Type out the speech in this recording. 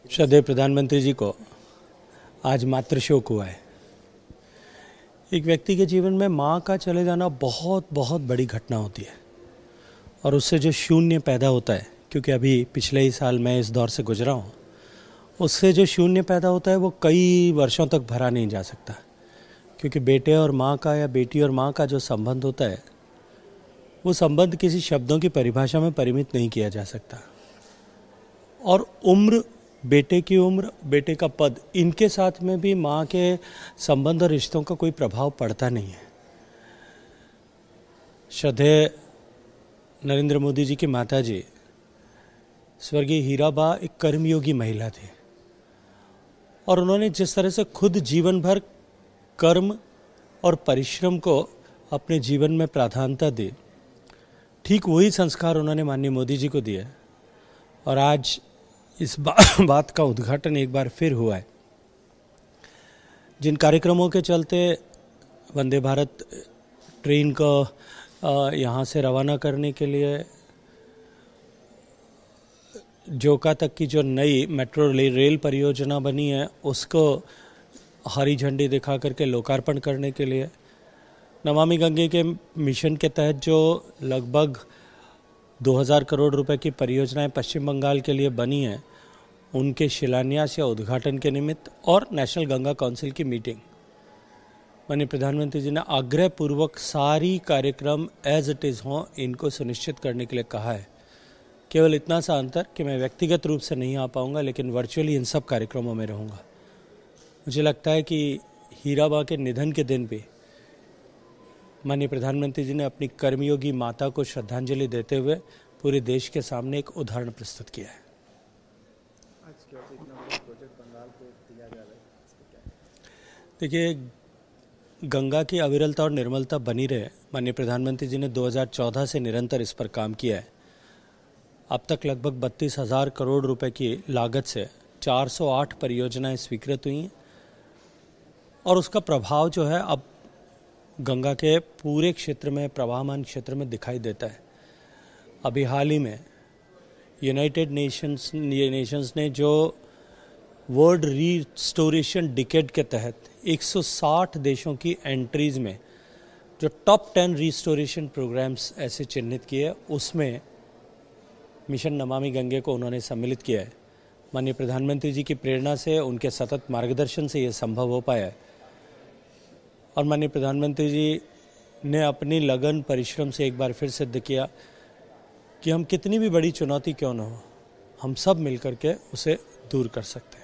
श्रद्धेय प्रधानमंत्री जी को आज मातृशोक हुआ है। एक व्यक्ति के जीवन में माँ का चले जाना बहुत बहुत बड़ी घटना होती है और उससे जो शून्य पैदा होता है, क्योंकि अभी पिछले ही साल मैं इस दौर से गुजरा हूँ, उससे जो शून्य पैदा होता है वो कई वर्षों तक भरा नहीं जा सकता। क्योंकि बेटे और माँ का या बेटी और माँ का जो संबंध होता है वो संबंध किसी शब्दों की परिभाषा में परिमित नहीं किया जा सकता। और उम्र, बेटे की उम्र, बेटे का पद, इनके साथ में भी माँ के संबंध और रिश्तों का कोई प्रभाव पड़ता नहीं है। श्रद्धेय नरेंद्र मोदी जी की माताजी स्वर्गीय हीराबा एक कर्मयोगी महिला थी और उन्होंने जिस तरह से खुद जीवन भर कर्म और परिश्रम को अपने जीवन में प्राधान्यता दी, ठीक वही संस्कार उन्होंने माननीय मोदी जी को दिए। और आज इस बात का उद्घाटन एक बार फिर हुआ है। जिन कार्यक्रमों के चलते वंदे भारत ट्रेन को यहाँ से रवाना करने के लिए जोका तक की जो नई मेट्रो रेल परियोजना बनी है उसको हरी झंडी दिखा करके लोकार्पण करने के लिए, नमामि गंगे के मिशन के तहत जो लगभग 2000 करोड़ रुपए की परियोजनाएं पश्चिम बंगाल के लिए बनी हैं, उनके शिलान्यास या उद्घाटन के निमित्त, और नेशनल गंगा काउंसिल की मीटिंग, माननीय प्रधानमंत्री जी ने आग्रह पूर्वक सारी कार्यक्रम एज इट इज़ हों, इनको सुनिश्चित करने के लिए कहा है। केवल इतना सा अंतर कि मैं व्यक्तिगत रूप से नहीं आ पाऊंगा, लेकिन वर्चुअली इन सब कार्यक्रमों में रहूंगा। मुझे लगता है कि हीराबा के निधन के दिन भी माननीय प्रधानमंत्री जी ने अपनी कर्मयोगी माता को श्रद्धांजलि देते हुए पूरे देश के सामने एक उदाहरण प्रस्तुत किया है। देखिए, गंगा की अविरलता और निर्मलता बनी रहे, माननीय प्रधानमंत्री जी ने 2014 से निरंतर इस पर काम किया है। अब तक लगभग 32,000 करोड़ रुपए की लागत से 408 परियोजनाएं स्वीकृत हुई हैं और उसका प्रभाव जो है अब गंगा के पूरे क्षेत्र में, प्रवाहमान क्षेत्र में दिखाई देता है। अभी हाल ही में यूनाइटेड नेशंस ने जो वर्ल्ड रिस्टोरेशन डिकेड के तहत 160 देशों की एंट्रीज में जो टॉप 10 रिस्टोरेशन प्रोग्राम्स ऐसे चिन्हित किए, उसमें मिशन नमामि गंगे को उन्होंने सम्मिलित किया है। माननीय प्रधानमंत्री जी की प्रेरणा से, उनके सतत मार्गदर्शन से ये संभव हो पाया है। और माननीय प्रधानमंत्री जी ने अपनी लगन, परिश्रम से एक बार फिर सिद्ध किया कि हम कितनी भी बड़ी चुनौती क्यों न हो, हम सब मिलकर के उसे दूर कर सकते हैं।